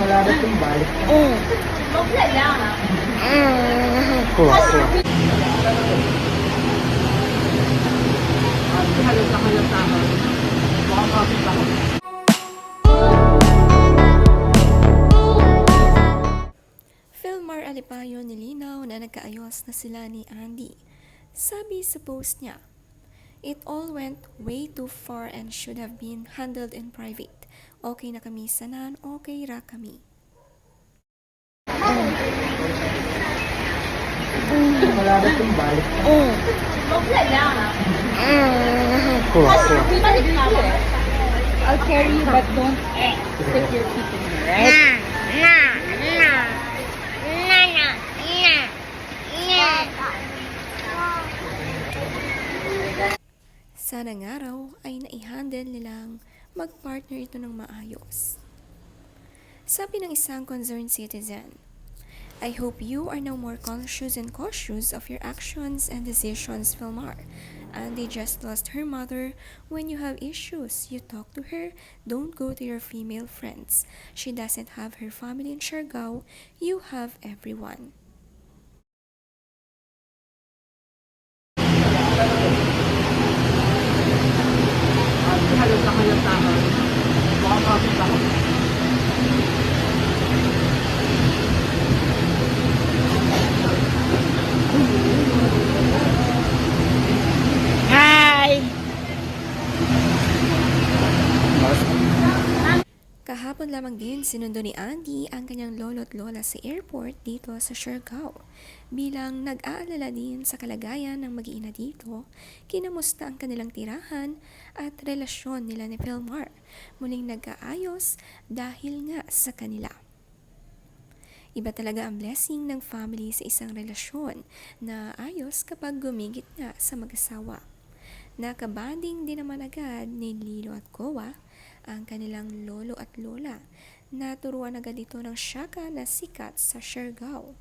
Wala na itong balik. Bukla lang. Kuha. Halata ako. Baka kapit ako. Philmar Alipayo nilinaw na nagkaayos na sila ni Andy. Sabi sa post niya, "It all went way too far and should have been handled in private. Okay na kami sanan, okay ra kami." Wala na itong balik. Bukla lang. Kuha. I'll carry you but don't stick your feet in me, right? Sana nga raw ay naihandle nilang mag-partner ito ng maayos. Sabi ng isang concerned citizen, "I hope you are now more conscious and cautious of your actions and decisions, Philmar. Andy just lost her mother. When you have issues, you talk to her. Don't go to your female friends. She doesn't have her family in Siargao. You have everyone." Halata ako. Baka kapit ako. Kahapon lamang din sinundo ni Andy ang kanyang lolo at lola sa airport dito sa Siargao. Bilang nag-aalala din sa kalagayan ng mag-iina dito, kinamusta ang kanilang tirahan at relasyon nila ni Philmar. Muling nagkaayos dahil nga sa kanila. Iba talaga ang blessing ng family sa isang relasyon na ayos kapag gumigit nga sa mag-asawa. Nakabanding din naman agad ni Lilo at Kowa ang kanilang lolo at lola. Naturuan agad ito ng siyaka na sikat sa Siargao.